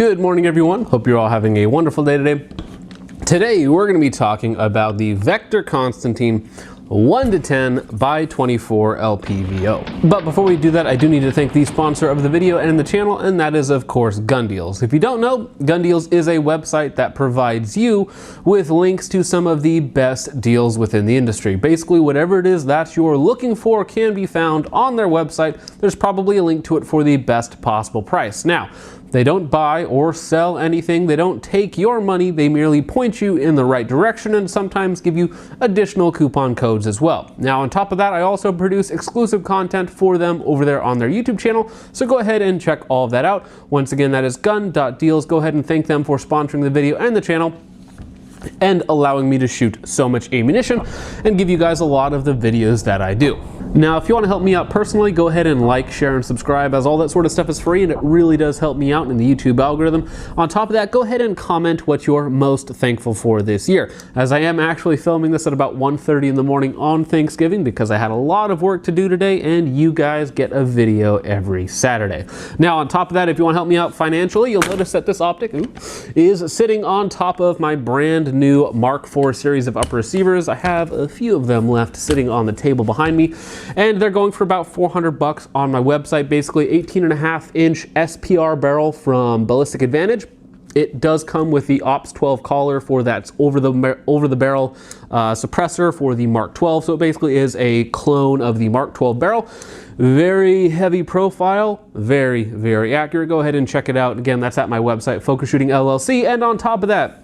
Good morning, everyone. Hope you're all having a wonderful day today. Today, we're going to be talking about the Vector Constantine 1-10x24 LPVO. But before we do that, I do need to thank the sponsor of the video and the channel, and that is, of course, Gun Deals. If you don't know, Gun Deals is a website that provides you with links to some of the best deals within the industry. Basically, whatever it is that you're looking for can be found on their website. There's probably a link to it for the best possible price. Now, they don't buy or sell anything. They don't take your money. They merely point you in the right direction and sometimes give you additional coupon codes as well. Now, on top of that, I also produce exclusive content for them over there on their YouTube channel. So go ahead and check all of that out. Once again, that is gun.deals. Go ahead and thank them for sponsoring the video and the channel and allowing me to shoot so much ammunition and give you guys a lot of the videos that I do. Now, if you want to help me out personally, go ahead and like, share, and subscribe, as all that sort of stuff is free and it really does help me out in the YouTube algorithm. On top of that, go ahead and comment what you're most thankful for this year, as I am actually filming this at about 1:30 in the morning on Thanksgiving because I had a lot of work to do today and you guys get a video every Saturday. Now, on top of that, if you want to help me out financially, you'll notice that this optic is sitting on top of my brand new Mark IV series of upper receivers. I have a few of them left sitting on the table behind me, and they're going for about 400 bucks on my website. Basically 18.5-inch SPR barrel from Ballistic Advantage. It does come with the Ops 12 collar for that over the barrel suppressor for the Mark 12. So it basically is a clone of the Mark 12 barrel. Very heavy profile, very, very accurate. Go ahead and check it out. Again, that's at my website, Focus Shooting LLC. And on top of that,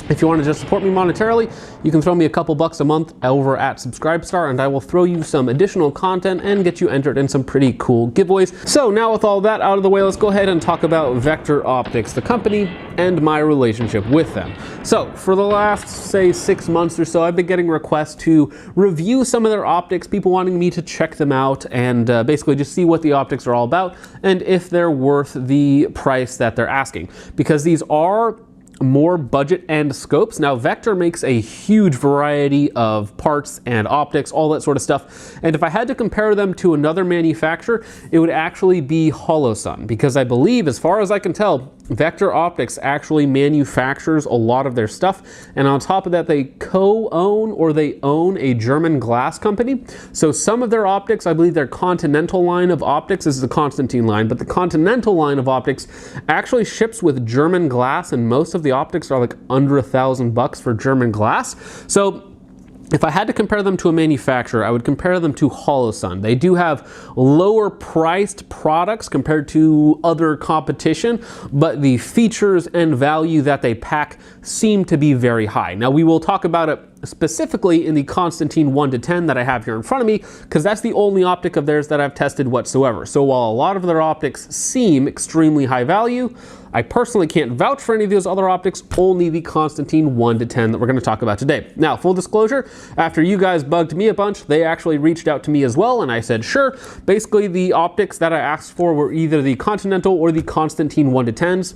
if you want to just support me monetarily, you can throw me a couple bucks a month over at Subscribestar, and I will throw you some additional content and get you entered in some pretty cool giveaways. So now with all that out of the way, let's go ahead and talk about Vector Optics, the company, and my relationship with them. So for the last, say, 6 months or so, I've been getting requests to review some of their optics, people wanting me to check them out and basically just see what the optics are all about and if they're worth the price that they're asking. Because these are more budget end scopes. Now, Vector makes a huge variety of parts and optics, all that sort of stuff. And if I had to compare them to another manufacturer, it would actually be Holosun, because I believe, as far as I can tell, Vector Optics actually manufactures a lot of their stuff. And on top of that, they co-own or they own a German glass company. So some of their optics, I believe their Continental line of optics, this is the Constantine line, but the Continental line of optics actually ships with German glass, and most of the optics are like under $1,000 for German glass. So if I had to compare them to a manufacturer, I would compare them to Holosun. They do have lower priced products compared to other competition, but the features and value that they pack seem to be very high. Now, we will talk about it specifically in the Constantine 1-10 that I have here in front of me, because that's the only optic of theirs that I've tested whatsoever. So while a lot of their optics seem extremely high value, I personally can't vouch for any of those other optics, only the Constantine 1-10 that we're going to talk about today. Now, full disclosure, after you guys bugged me a bunch, they actually reached out to me as well, and I said, sure. Basically, the optics that I asked for were either the Continental or the Constantine 1-10s.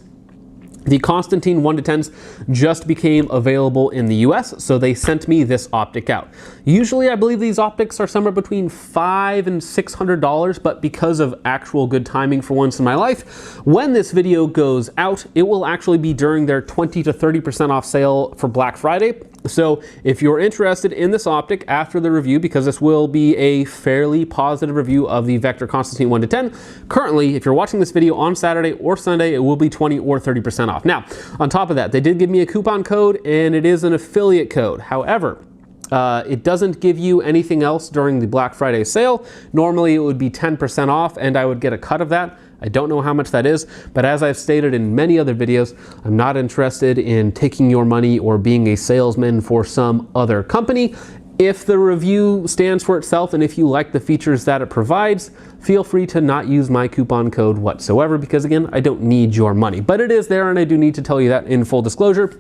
The Constantine 1-10s just became available in the US, so they sent me this optic out. Usually, I believe these optics are somewhere between $500 and $600, but because of actual good timing for once in my life, when this video goes out, it will actually be during their 20 to 30% off sale for Black Friday. So if you're interested in this optic after the review, because this will be a fairly positive review of the Vector Constantine 1-10, currently, if you're watching this video on Saturday or Sunday, it will be 20 or 30% off. Now, on top of that, they did give me a coupon code, and it is an affiliate code. However, it doesn't give you anything else during the Black Friday sale. Normally, it would be 10% off, and I would get a cut of that. I don't know how much that is, but as I've stated in many other videos, I'm not interested in taking your money or being a salesman for some other company. If the review stands for itself and if you like the features that it provides, feel free to not use my coupon code whatsoever, because again, I don't need your money. But it is there, and I do need to tell you that in full disclosure.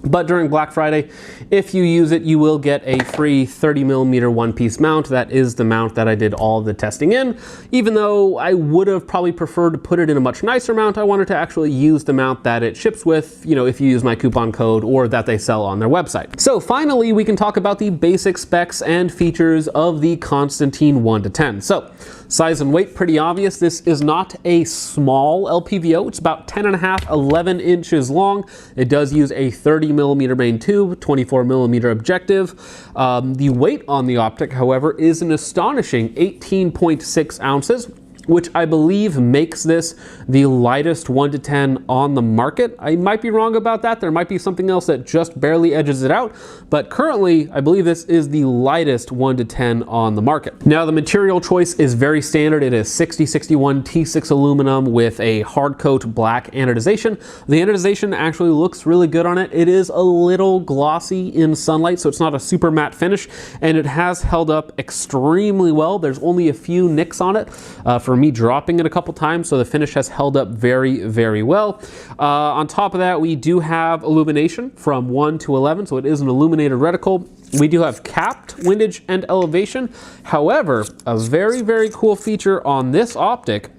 But during Black Friday, if you use it, you will get a free 30mm one-piece mount. That is the mount that I did all of the testing in. Even though I would have probably preferred to put it in a much nicer mount, I wanted to actually use the mount that it ships with, you know, if you use my coupon code or that they sell on their website. So finally, we can talk about the basic specs and features of the Constantine 1-10. So Size and weight, pretty obvious. This is not a small LPVO. It's about 10.5, 11 inches long. It does use a 30mm main tube, 24mm objective. The weight on the optic, however, is an astonishing 18.6 ounces, which I believe makes this the lightest 1-10 on the market. I might be wrong about that. There might be something else that just barely edges it out, but currently I believe this is the lightest 1-10 on the market. Now the material choice is very standard. It is 6061 T6 aluminum with a hard coat black anodization. The anodization actually looks really good on it. It is a little glossy in sunlight, so it's not a super matte finish, and it has held up extremely well. There's only a few nicks on it for me dropping it a couple times, so the finish has held up very, very well. On top of that, we do have illumination from 1 to 11, so it is an illuminated reticle. We do have capped windage and elevation. However, a very, very cool feature on this optic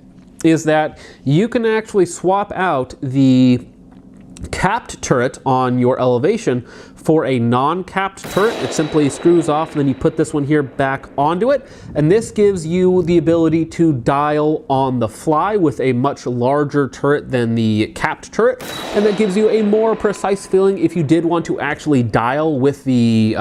is that you can actually swap out the capped turret on your elevation for a non-capped turret. It simply screws off, and then you put this one here back onto it, and this gives you the ability to dial on the fly with a much larger turret than the capped turret, and that gives you a more precise feeling if you did want to actually dial with the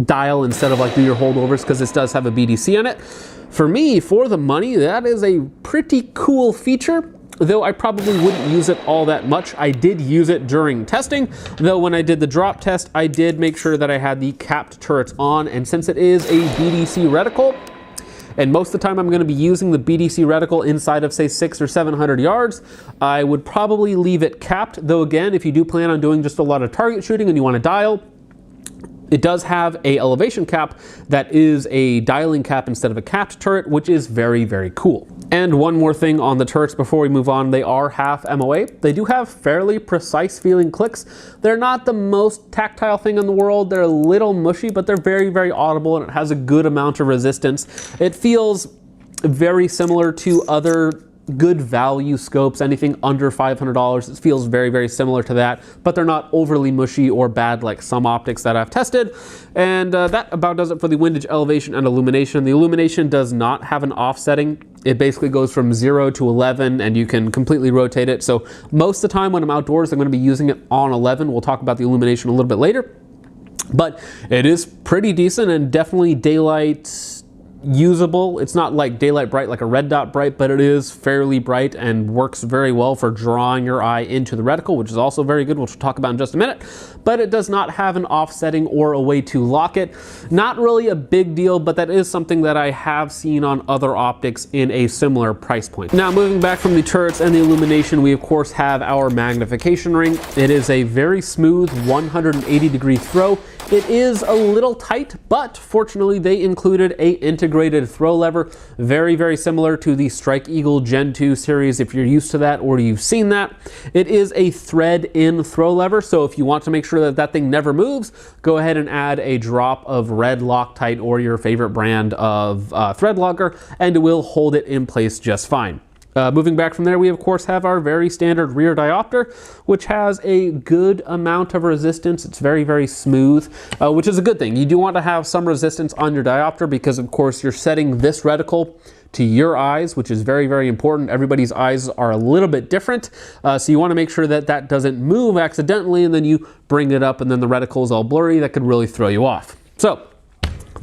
dial instead of like do your holdovers, because this does have a BDC on it. For me, for the money, that is a pretty cool feature, though I probably wouldn't use it all that much. I did use it during testing, though when I did the drop test, I did make sure that I had the capped turrets on, and since it is a BDC reticle, and most of the time I'm going to be using the BDC reticle inside of say 600 or 700 yards, I would probably leave it capped, though again, if you do plan on doing just a lot of target shooting and you want to dial, it does have a elevation cap that is a dialing cap instead of a capped turret, which is very, very cool. And one more thing on the turrets before we move on, they are half MOA. They do have fairly precise feeling clicks. They're not the most tactile thing in the world. They're a little mushy, but they're very, very audible, and it has a good amount of resistance. It feels very similar to other good value scopes, anything under $500. It feels very, very similar to that, but they're not overly mushy or bad like some optics that I've tested. And that about does it for the windage, elevation, and illumination. The illumination does not have an offsetting. It basically goes from 0 to 11, and you can completely rotate it. So most of the time when I'm outdoors, I'm going to be using it on 11. We'll talk about the illumination a little bit later, but it is pretty decent and definitely daylight usable. It's not like daylight bright like a red dot bright, but it is fairly bright and works very well for drawing your eye into the reticle, which is also very good, which we'll talk about in just a minute. But it does not have an offsetting or a way to lock it. Not really a big deal, but that is something that I have seen on other optics in a similar price point. Now, moving back from the turrets and the illumination, we of course have our magnification ring. It is a very smooth 180-degree throw. It is a little tight, but fortunately they included a integrated throw lever, very, very similar to the Strike Eagle Gen 2 series if you're used to that or you've seen that. It is a thread-in throw lever, so if you want to make sure that that thing never moves, go ahead and add a drop of red Loctite or your favorite brand of thread locker, and it will hold it in place just fine. Moving back from there, we of course have our very standard rear diopter, which has a good amount of resistance. It's very, very smooth, which is a good thing. You do want to have some resistance on your diopter because of course you're setting this reticle to your eyes, which is very, very important. Everybody's eyes are a little bit different, so you want to make sure that that doesn't move accidentally and then you bring it up and then the reticle is all blurry. That could really throw you off. So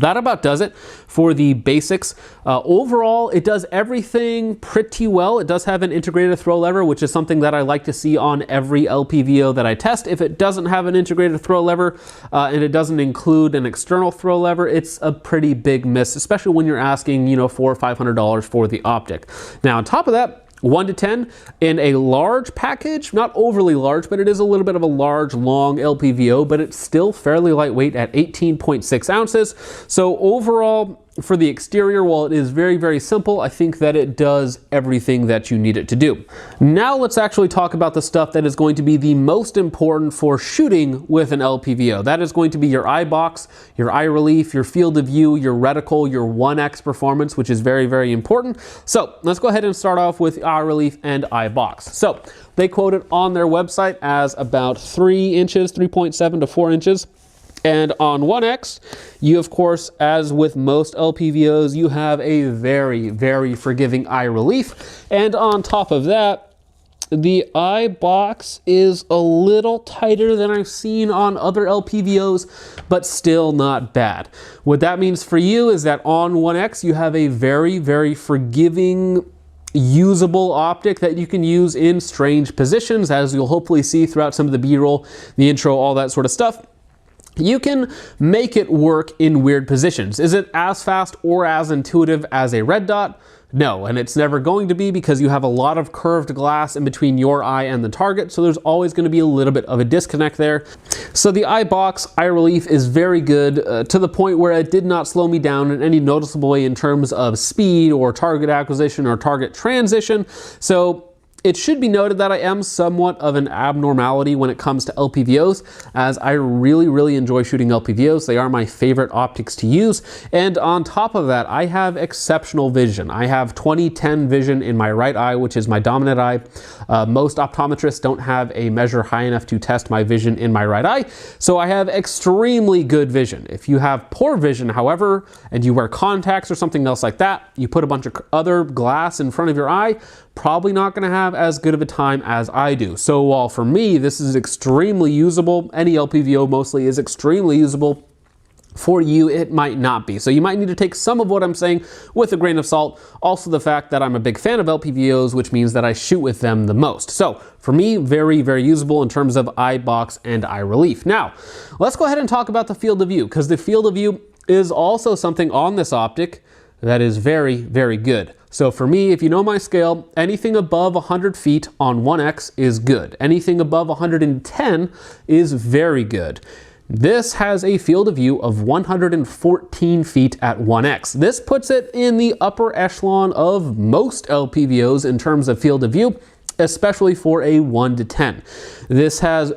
that about does it for the basics. Overall, it does everything pretty well. It does have an integrated throw lever, which is something that I like to see on every LPVO that I test. If it doesn't have an integrated throw lever and it doesn't include an external throw lever, it's a pretty big miss, especially when you're asking, you know, $400 or $500 for the optic. Now, on top of that, 1 to 10 in a large package, not overly large, but it is a little bit of a large, long LPVO, but it's still fairly lightweight at 18.6 ounces. So overall, for the exterior, while it is very, very simple, I think that it does everything that you need it to do. Now let's actually talk about the stuff that is going to be the most important for shooting with an LPVO. That is going to be your eye box, your eye relief, your field of view, your reticle, your 1x performance, which is very, very important. So let's go ahead and start off with eye relief and eye box. So they quote it on their website as about 3 inches, 3.7 to 4 inches. And on 1X, you of course, as with most LPVOs, you have a very, very forgiving eye relief. And on top of that, the eye box is a little tighter than I've seen on other LPVOs, but still not bad. What that means for you is that on 1X, you have a very, very forgiving, usable optic that you can use in strange positions, as you'll hopefully see throughout some of the B-roll, the intro, all that sort of stuff. You can make it work in weird positions. Is it as fast or as intuitive as a red dot? No, and it's never going to be, because you have a lot of curved glass in between your eye and the target, so there's always going to be a little bit of a disconnect there. So the eye box, eye relief is very good, to the point where it did not slow me down in any noticeable way in terms of speed or target acquisition or target transition. So it should be noted that I am somewhat of an abnormality when it comes to LPVOs, as I really, really enjoy shooting LPVOs. They are my favorite optics to use. And on top of that, I have exceptional vision. I have 20/10 vision in my right eye, which is my dominant eye. Most optometrists don't have a measure high enough to test my vision in my right eye. So I have extremely good vision. If you have poor vision, however, and you wear contacts or something else like that, you put a bunch of other glass in front of your eye, probably not going to have as good of a time as I do. So while for me this is extremely usable, any LPVO mostly is extremely usable, for you it might not be. So you might need to take some of what I'm saying with a grain of salt. Also the fact that I'm a big fan of LPVOs, which means that I shoot with them the most. So for me, very, very usable in terms of eye box and eye relief. Now, let's go ahead and talk about the field of view, because the field of view is also something on this optic that is very, very good. So for me, if you know my scale, anything above 100 feet on 1X is good. Anything above 110 is very good. This has a field of view of 114 feet at 1X. This puts it in the upper echelon of most LPVOs in terms of field of view, especially for a 1-10. This has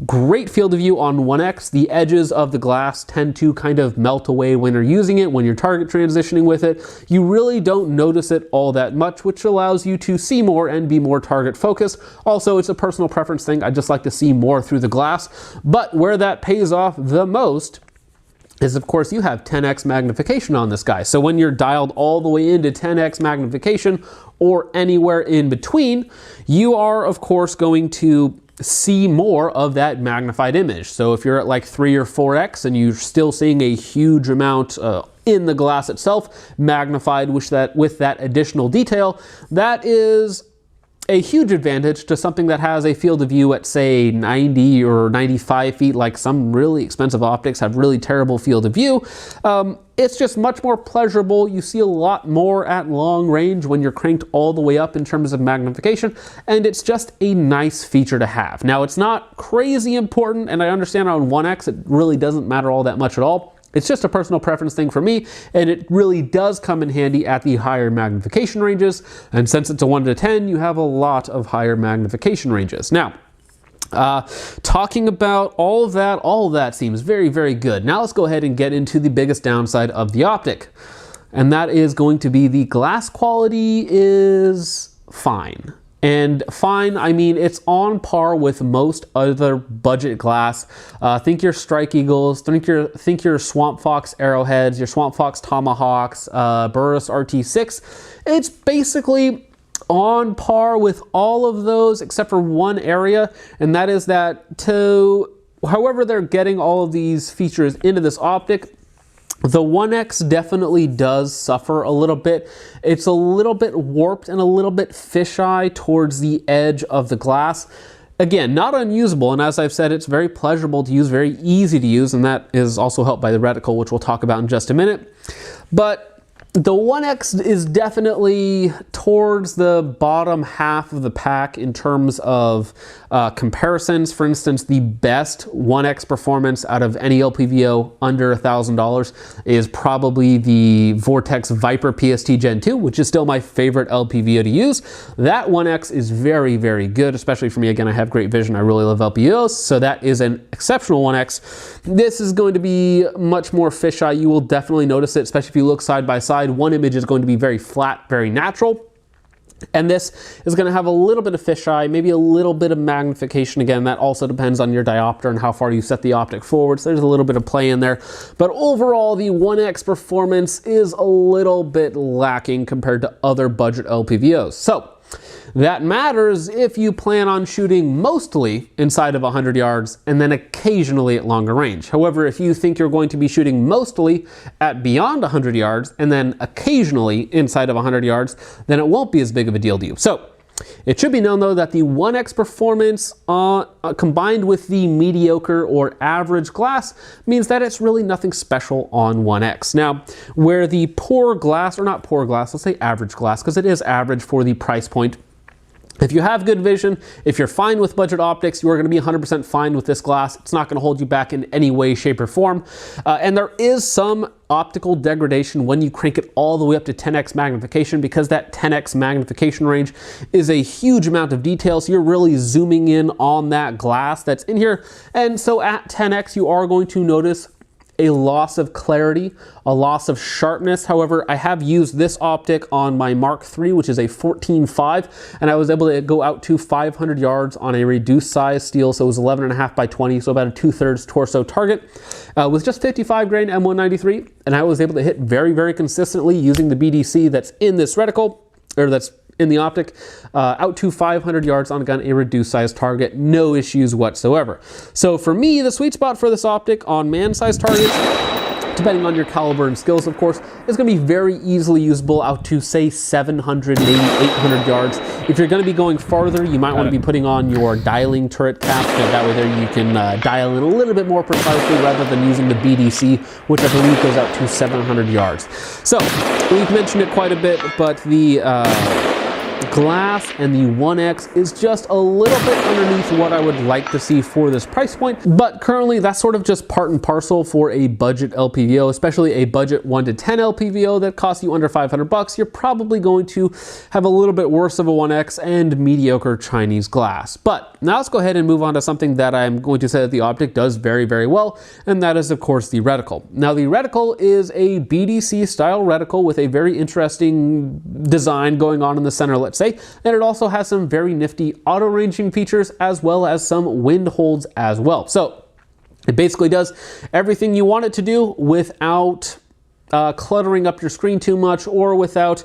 great field of view on 1X. The edges of the glass tend to kind of melt away when you're using it, when you're target transitioning with it. You really don't notice it all that much, which allows you to see more and be more target focused. Also, it's a personal preference thing. I just like to see more through the glass. But where that pays off the most is, of course, you have 10x magnification on this guy. So when you're dialed all the way into 10x magnification or anywhere in between, you are, of course, going to see more of that magnified image. So if you're at like 3 or 4x and you're still seeing a huge amount in the glass itself magnified with that additional detail, that is a huge advantage to something that has a field of view at say 90 or 95 feet, like some really expensive optics have really terrible field of view. It's just much more pleasurable. You see a lot more at long range when you're cranked all the way up in terms of magnification, and it's just a nice feature to have. Now, it's not crazy important, and I understand on 1X it really doesn't matter all that much at all. It's just a personal preference thing for me, and it really does come in handy at the higher magnification ranges. And since it's a 1-10, you have a lot of higher magnification ranges. Now, talking about all of that seems very, very good. Now let's go ahead and get into the biggest downside of the optic. And that is going to be the glass quality is fine. And fine, I mean, it's on par with most other budget glass. Think your Strike Eagles, think your Swamp Fox Arrowheads, your Swamp Fox Tomahawks, Burris RT6. It's basically on par with all of those except for one area, and that is that however they're getting all of these features into this optic, the 1X definitely does suffer a little bit. It's a little bit warped and a little bit fisheye towards the edge of the glass. Again, not unusable, and as I've said, it's very pleasurable to use, very easy to use, and that is also helped by the reticle, which we'll talk about in just a minute. But the 1X is definitely towards the bottom half of the pack in terms of comparisons. For instance, the best 1X performance out of any LPVO under $1,000 is probably the Vortex Viper PST Gen 2, which is still my favorite LPVO to use. That 1X is very, very good, especially for me. Again, I have great vision. I really love LPVOs, so that is an exceptional 1X. This is going to be much more fisheye. You will definitely notice it, especially if you look side by side. One image is going to be very flat, very natural. And this is going to have a little bit of fisheye, maybe a little bit of magnification. Again, that also depends on your diopter and how far you set the optic forward. So there's a little bit of play in there. But overall, the 1X performance is a little bit lacking compared to other budget LPVOs. So that matters if you plan on shooting mostly inside of 100 yards and then occasionally at longer range. However, if you think you're going to be shooting mostly at beyond 100 yards and then occasionally inside of 100 yards, then it won't be as big of a deal to you. So it should be known though that the 1X performance combined with the mediocre or average glass means that it's really nothing special on 1X. Now, where the poor glass, or not poor glass, let's say average glass, because it is average for the price point. If you have good vision, if you're fine with budget optics, you are going to be 100% fine with this glass. It's not going to hold you back in any way, shape, or form. And there is some optical degradation when you crank it all the way up to 10x magnification, because that 10x magnification range is a huge amount of detail. So you're really zooming in on that glass that's in here. And so at 10x, you are going to notice a loss of clarity, a loss of sharpness. However, I have used this optic on my Mark III, which is a 14.5, and I was able to go out to 500 yards on a reduced size steel. So it was 11.5 by 20, so about a 2/3 torso target with just 55 grain M193. And I was able to hit very, very consistently using the BDC that's in this reticle, or that's in the optic, out to 500 yards on a reduced size target, no issues whatsoever. So for me, the sweet spot for this optic on man-sized targets, depending on your caliber and skills, of course, is going to be very easily usable out to, say, 700, maybe 800 yards. If you're going to be going farther, you might want to be putting on your dialing turret cap, so that way there you can dial in a little bit more precisely rather than using the BDC, which I believe goes out to 700 yards. So we've mentioned it quite a bit, but the glass and the 1X is just a little bit underneath what I would like to see for this price point, but currently that's sort of just part and parcel for a budget LPVO, especially a budget 1 to 10 LPVO that costs you under 500 bucks. You're probably going to have a little bit worse of a 1X and mediocre Chinese glass. But now let's go ahead and move on to something that I'm going to say that the optic does very, very well, and that is of course the reticle. Now the reticle is a BDC style reticle with a very interesting design going on in the center, let's say, and it also has some very nifty auto ranging features as well as some wind holds as well. So it basically does everything you want it to do without cluttering up your screen too much, or without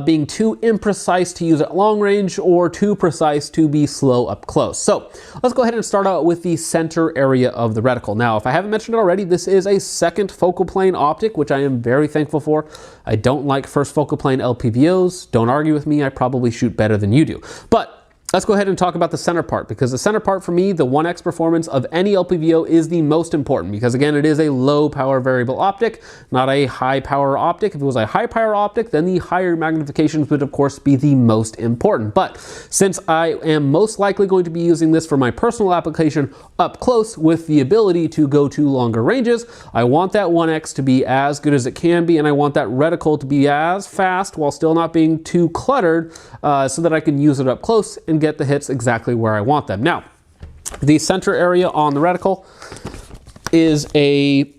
being too imprecise to use at long range or too precise to be slow up close. So let's go ahead and start out with the center area of the reticle. Now, if I haven't mentioned it already, this is a second focal plane optic, which I am very thankful for. I don't like first focal plane LPVOs. Don't argue with me. I probably shoot better than you do. But let's go ahead and talk about the center part, because the center part for me, the 1X performance of any LPVO is the most important, because again, it is a low power variable optic, not a high power optic. If it was a high power optic, then the higher magnifications would of course be the most important. But since I am most likely going to be using this for my personal application up close with the ability to go to longer ranges, I want that 1X to be as good as it can be, and I want that reticle to be as fast while still not being too cluttered, so that I can use it up close and get the hits exactly where I want them. Now, the center area on the reticle is a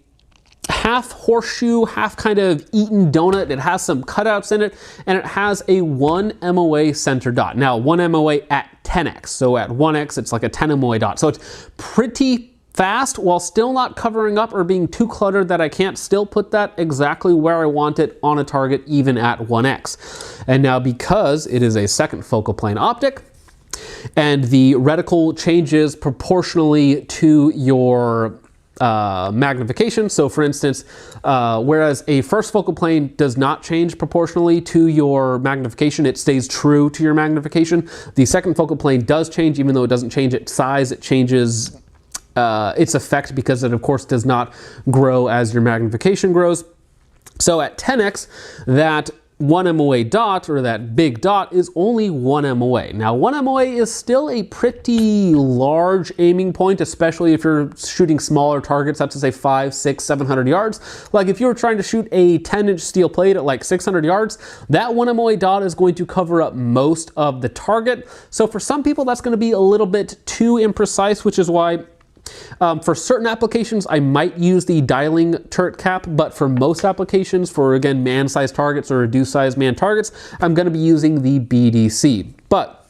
half horseshoe, half kind of eaten donut. It has some cutouts in it, and it has a 1 MOA center dot. Now, 1 MOA at 10x. So at 1x, it's like a 10 MOA dot. So it's pretty fast while still not covering up or being too cluttered that I can't still put that exactly where I want it on a target even at 1x. And now, because it is a second focal plane optic and the reticle changes proportionally to your magnification. So for instance, whereas a first focal plane does not change proportionally to your magnification, it stays true to your magnification. The second focal plane does change, even though it doesn't change its size, it changes its effect, because it of course does not grow as your magnification grows. So at 10x, that 1 MOA dot, or that big dot, is only 1 MOA. Now 1 MOA is still a pretty large aiming point, especially if you're shooting smaller targets up to say 500, 600, 700 yards. Like if you were trying to shoot a 10-inch steel plate at like 600 yards, that 1 MOA dot is going to cover up most of the target. So for some people, that's going to be a little bit too imprecise, which is why For certain applications, I might use the dialing turret cap, but for most applications, for again, man-sized targets or reduced size man targets, I'm gonna be using the BDC. But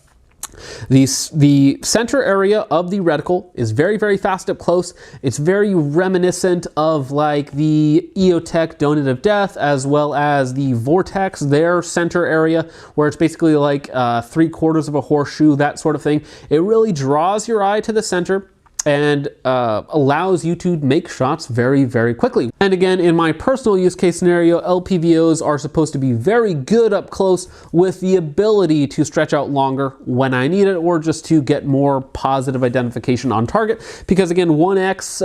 the center area of the reticle is very, very fast up close. It's very reminiscent of like the EOTech Donut of Death, as well as the Vortex, their center area, where it's basically like 3/4 of a horseshoe, that sort of thing. It really draws your eye to the center and allows you to make shots very, very quickly. And again, in my personal use case scenario, LPVOs are supposed to be very good up close with the ability to stretch out longer when I need it, or just to get more positive identification on target. Because again, 1x,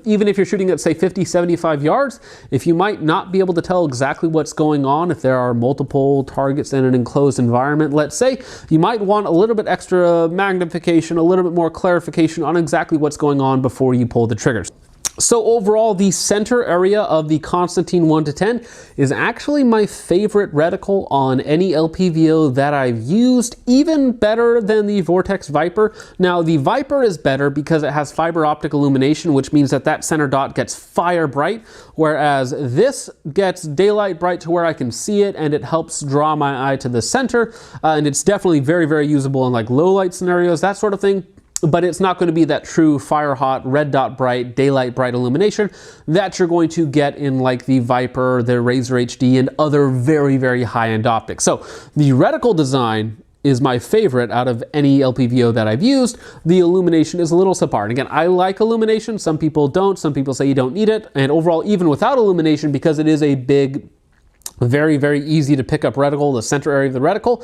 even if you're shooting at say 50, 75 yards, if you might not be able to tell exactly what's going on, if there are multiple targets in an enclosed environment, let's say, you might want a little bit extra magnification, a little bit more clarification on exactly what's going on before you pull the triggers. So overall, the center area of the Constantine 1-10 is actually my favorite reticle on any LPVO that I've used, even better than the Vortex Viper. Now, the Viper is better because it has fiber optic illumination, which means that that center dot gets fire bright, whereas this gets daylight bright to where I can see it, and it helps draw my eye to the center, and it's definitely very, very usable in like low light scenarios, that sort of thing. But it's not going to be that true fire hot, red dot bright, daylight bright illumination that you're going to get in like the Viper, the Razor HD, and other very, very high-end optics. So the reticle design is my favorite out of any LPVO that I've used. The illumination is a little subpar. And again, I like illumination. Some people don't. Some people say you don't need it. And overall, even without illumination, because it is a big, very, very easy to pick up reticle, the center area of the reticle,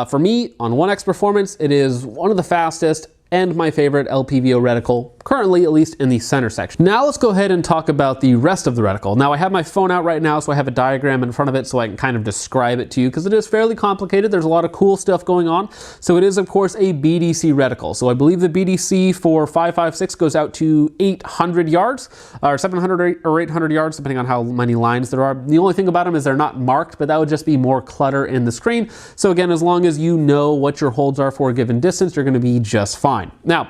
for me, on 1x performance, it is one of the fastest and my favorite LPVO reticle, currently at least in the center section. Now let's go ahead and talk about the rest of the reticle. Now I have my phone out right now, so I have a diagram in front of it so I can kind of describe it to you, because it is fairly complicated. There's a lot of cool stuff going on. So it is, of course, a BDC reticle. So I believe the BDC for 5.56 goes out to 800 yards, or 700 or 800 yards, depending on how many lines there are. The only thing about them is they're not marked, but that would just be more clutter in the screen. So again, as long as you know what your holds are for a given distance, you're gonna be just fine. Now,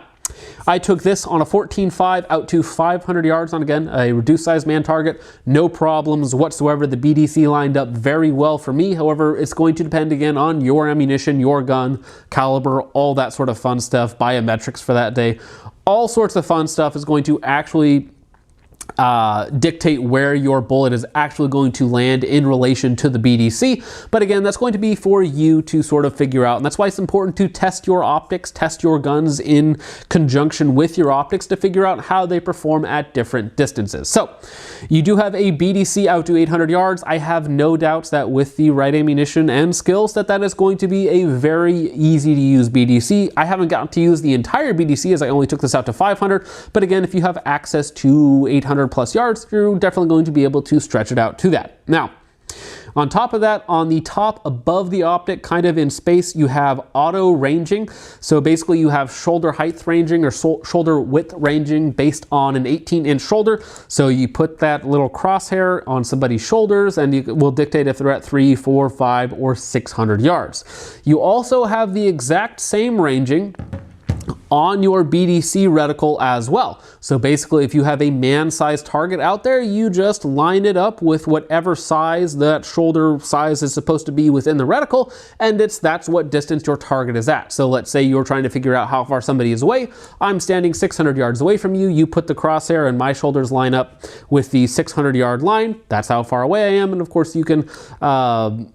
I took this on a 14.5 out to 500 yards on, again, a reduced size man target. No problems whatsoever. The BDC lined up very well for me. However, it's going to depend again on your ammunition, your gun, caliber, all that sort of fun stuff, biometrics for that day. All sorts of fun stuff is going to actually dictate where your bullet is actually going to land in relation to the BDC. But again, that's going to be for you to sort of figure out. And that's why it's important to test your optics, test your guns in conjunction with your optics to figure out how they perform at different distances. So you do have a BDC out to 800 yards. I have no doubts that with the right ammunition and skills that is going to be a very easy to use BDC. I haven't gotten to use the entire BDC as I only took this out to 500. But again, if you have access to 800 plus yards, you're definitely going to be able to stretch it out to that. Now, on top of that, on the top above the optic, kind of in space, you have auto ranging. So basically you have shoulder height ranging or shoulder width ranging based on an 18-inch shoulder. So you put that little crosshair on somebody's shoulders and it will dictate if they're at 3, 4, 5, or 600 yards. You also have the exact same ranging on your BDC reticle as well. So basically, if you have a man-sized target out there, you just line it up with whatever size that shoulder size is supposed to be within the reticle, and that's what distance your target is at. So let's say you're trying to figure out how far somebody is away. I'm standing 600 yards away from you. You put the crosshair and my shoulders line up with the 600-yard line. That's how far away I am. And of course, you can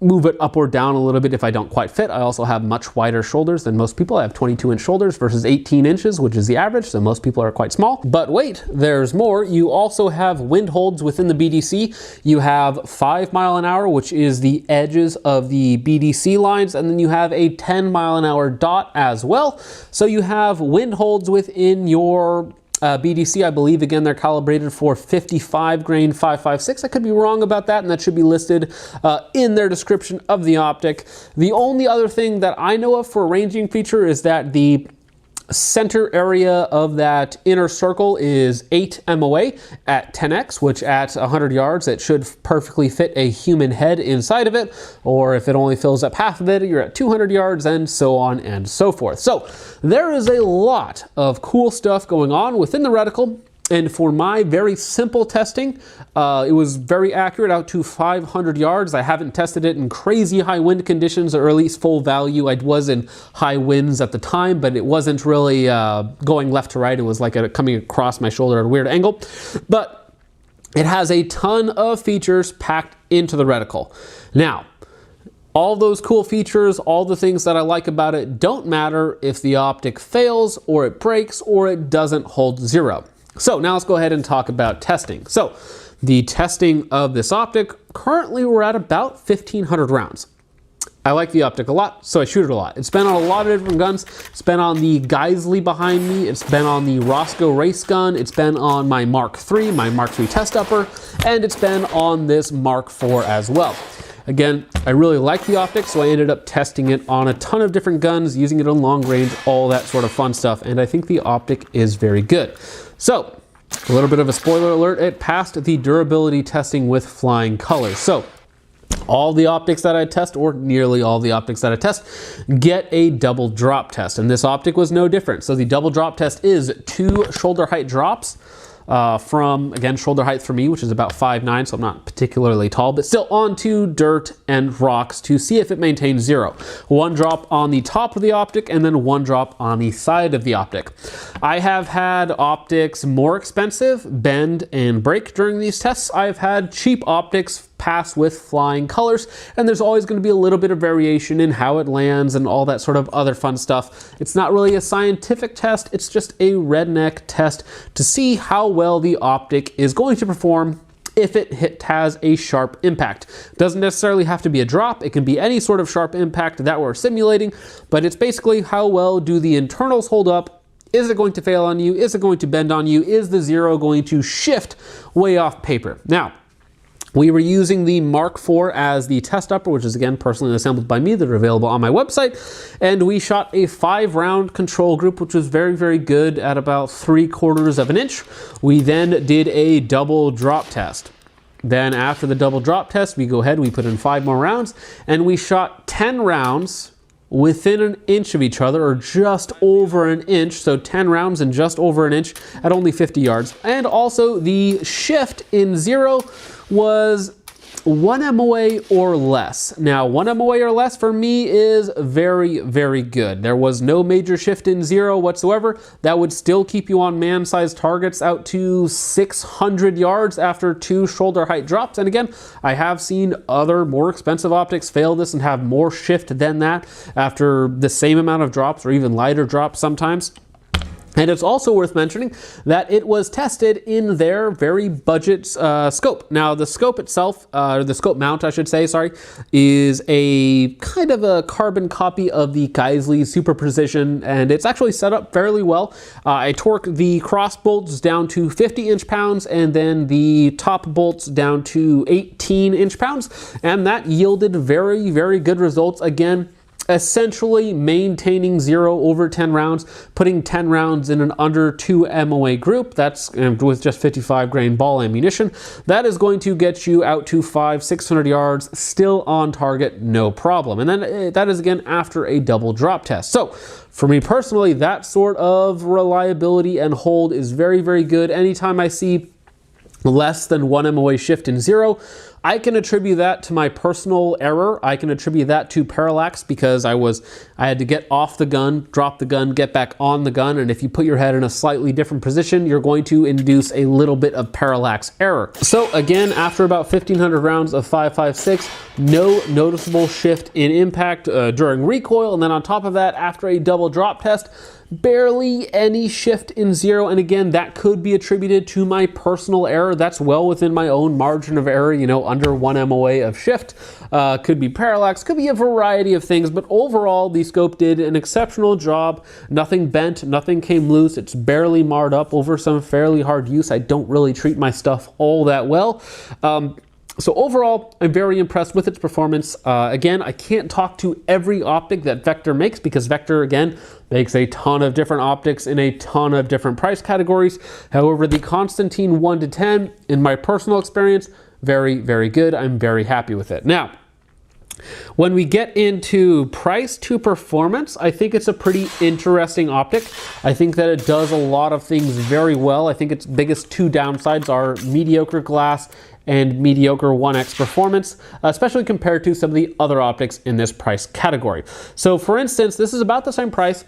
move it up or down a little bit if I don't quite fit. I also have much wider shoulders than most people. I have 22-inch shoulders versus 18 inches, which is the average, so most people are quite small. But wait, there's more. You also have wind holds within the BDC. You have 5 mile an hour, which is the edges of the BDC lines, and then you have a 10 mile an hour dot as well. So you have wind holds within your BDC. I believe, again, they're calibrated for 55 grain 5.56. I could be wrong about that, and that should be listed in their description of the optic. The only other thing that I know of for a ranging feature is that the center area of that inner circle is 8 MOA at 10x, which at 100 yards, it should perfectly fit a human head inside of it. Or if it only fills up half of it, you're at 200 yards, and so on and so forth. So there is a lot of cool stuff going on within the reticle. And for my very simple testing, it was very accurate out to 500 yards. I haven't tested it in crazy high wind conditions, or at least full value. I was in high winds at the time, but it wasn't really going left to right. It was like coming across my shoulder at a weird angle. But it has a ton of features packed into the reticle. Now, all those cool features, all the things that I like about it don't matter if the optic fails, or it breaks, or it doesn't hold zero. So now let's go ahead and talk about testing. So the testing of this optic, currently we're at about 1,500 rounds. I like the optic a lot, so I shoot it a lot. It's been on a lot of different guns. It's been on the Geisley behind me. It's been on the Roscoe race gun. It's been on my Mark III, my Mark III test upper, and it's been on this Mark IV as well. Again, I really like the optic, so I ended up testing it on a ton of different guns, using it on long range, all that sort of fun stuff, and I think the optic is very good. So, a little bit of a spoiler alert, it passed the durability testing with flying colors. So, all the optics that I test, or nearly all the optics that I test, get a double drop test, and this optic was no different. So the double drop test is 2 shoulder height drops, from, again, shoulder height for me, which is about 5'9", so I'm not particularly tall, but still onto dirt and rocks to see if it maintains zero. 1 drop on the top of the optic, and then 1 drop on the side of the optic. I have had optics more expensive bend and break during these tests. I've had cheap optics pass with flying colors, and there's always going to be a little bit of variation in how it lands and all that sort of other fun stuff. It's not really a scientific test, it's just a redneck test to see how well the optic is going to perform if it has a sharp impact. It doesn't necessarily have to be a drop, it can be any sort of sharp impact that we're simulating, but it's basically how well do the internals hold up. Is it going to fail on you? Is it going to bend on you? Is the zero going to shift way off paper? Now, we were using the Mark IV as the test upper, which is again personally assembled by me, that are available on my website. And we shot a 5-round control group, which was very, very good at about 3/4 of an inch. We then did a double drop test. Then after the double drop test, we go ahead, we put in 5 more rounds, and we shot 10 rounds within an inch of each other, or just over an inch. So 10 rounds and just over an inch at only 50 yards. And also the shift in zero was 1 MOA or less. Now, 1 MOA or less for me is very, very good. There was no major shift in zero whatsoever. That would still keep you on man-sized targets out to 600 yards after 2 shoulder height drops. And again, I have seen other more expensive optics fail this and have more shift than that after the same amount of drops, or even lighter drops sometimes. And it's also worth mentioning that it was tested in their very budget scope. Now, the scope itself, or the scope mount, I should say, sorry, is a kind of a carbon copy of the Geisley Super Precision, and it's actually set up fairly well. I torqued the cross bolts down to 50 inch-pounds, and then the top bolts down to 18 inch-pounds, and that yielded very, very good results. Again, essentially maintaining zero over 10 rounds, putting 10 rounds in an under 2 MOA group. That's with just 55 grain ball ammunition. That is going to get you out to 500-600 yards, still on target, no problem. And then that is again after a double drop test. So for me personally, that sort of reliability and hold is very, very good. Anytime I see less than 1 MOA shift in zero, I can attribute that to my personal error. I can attribute that to parallax, because I had to get off the gun, drop the gun, get back on the gun, and if you put your head in a slightly different position, you're going to induce a little bit of parallax error. So again, after about 1,500 rounds of 5.56, no noticeable shift in impact during recoil, and then on top of that, after a double drop test, barely any shift in zero. And again, that could be attributed to my personal error. That's well within my own margin of error, you know, under 1 MOA of shift. Could be parallax, could be a variety of things, but overall the scope did an exceptional job. Nothing bent, nothing came loose. It's barely marred up over some fairly hard use. I don't really treat my stuff all that well. So overall, I'm very impressed with its performance. Again, I can't talk to every optic that Vector makes because Vector, again, makes a ton of different optics in a ton of different price categories. However, the Constantine 1-10, in my personal experience, very, very good. I'm very happy with it. Now, when we get into price to performance, I think it's a pretty interesting optic. I think that it does a lot of things very well. I think its biggest two downsides are mediocre glass and mediocre 1x performance, especially compared to some of the other optics in this price category. So for instance, this is about the same price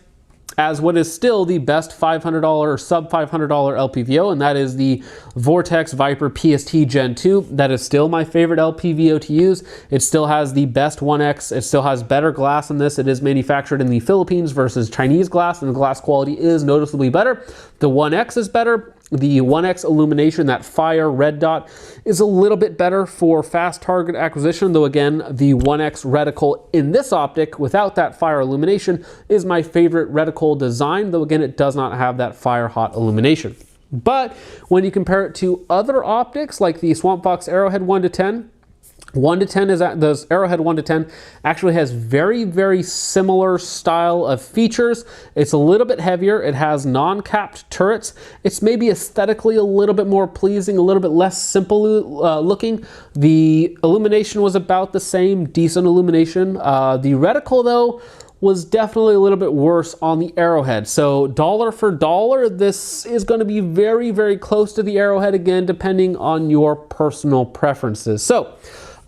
as what is still the best $500 or sub $500 LPVO, and that is the Vortex Viper PST Gen 2. That is still my favorite LPVO to use. It still has the best 1x. It still has better glass in this. It is manufactured in the Philippines versus Chinese glass, and the glass quality is noticeably better. The 1x is better. The 1x illumination, that fire red dot, is a little bit better for fast target acquisition, though again, the 1x reticle in this optic without that fire illumination is my favorite reticle design, though again, it does not have that fire hot illumination. But when you compare it to other optics like the Swamp Fox Arrowhead 1-10, 1-10 is at the Arrowhead 1-10 actually has very, very similar style of features. It's a little bit heavier. It has non-capped turrets. It's maybe aesthetically a little bit more pleasing, a little bit less simple looking. The illumination was about the same, decent illumination. The reticle though was definitely a little bit worse on the Arrowhead. So dollar for dollar, this is going to be very, very close to the Arrowhead again, depending on your personal preferences. So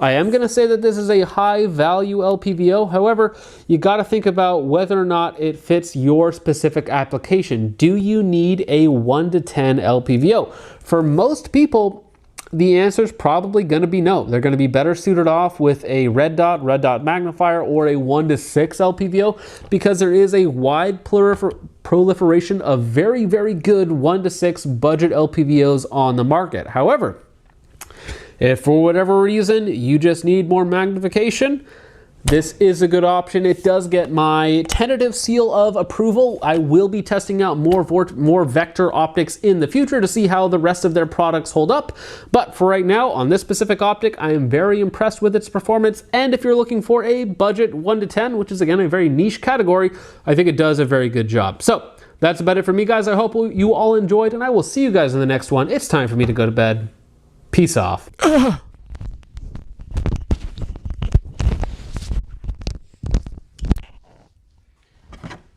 I am going to say that this is a high value LPVO. However, you got to think about whether or not it fits your specific application. Do you need a 1-10 LPVO? For most people, the answer is probably going to be no. They're going to be better suited off with a red dot magnifier, or a 1-6 LPVO, because there is a wide proliferation of very, very good 1-6 budget LPVOs on the market. However, if for whatever reason you just need more magnification, this is a good option. It does get my tentative seal of approval. I will be testing out more Vector optics in the future to see how the rest of their products hold up. But for right now, on this specific optic, I am very impressed with its performance. And if you're looking for a budget 1-10, which is again a very niche category, I think it does a very good job. So that's about it for me, guys. I hope you all enjoyed, and I will see you guys in the next one. It's time for me to go to bed. Peace off.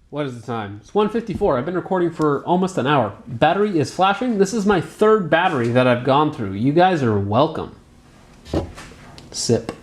What is the time? It's 1:54. I've been recording for almost an hour. Battery is flashing. This is my third battery that I've gone through. You guys are welcome. Sip.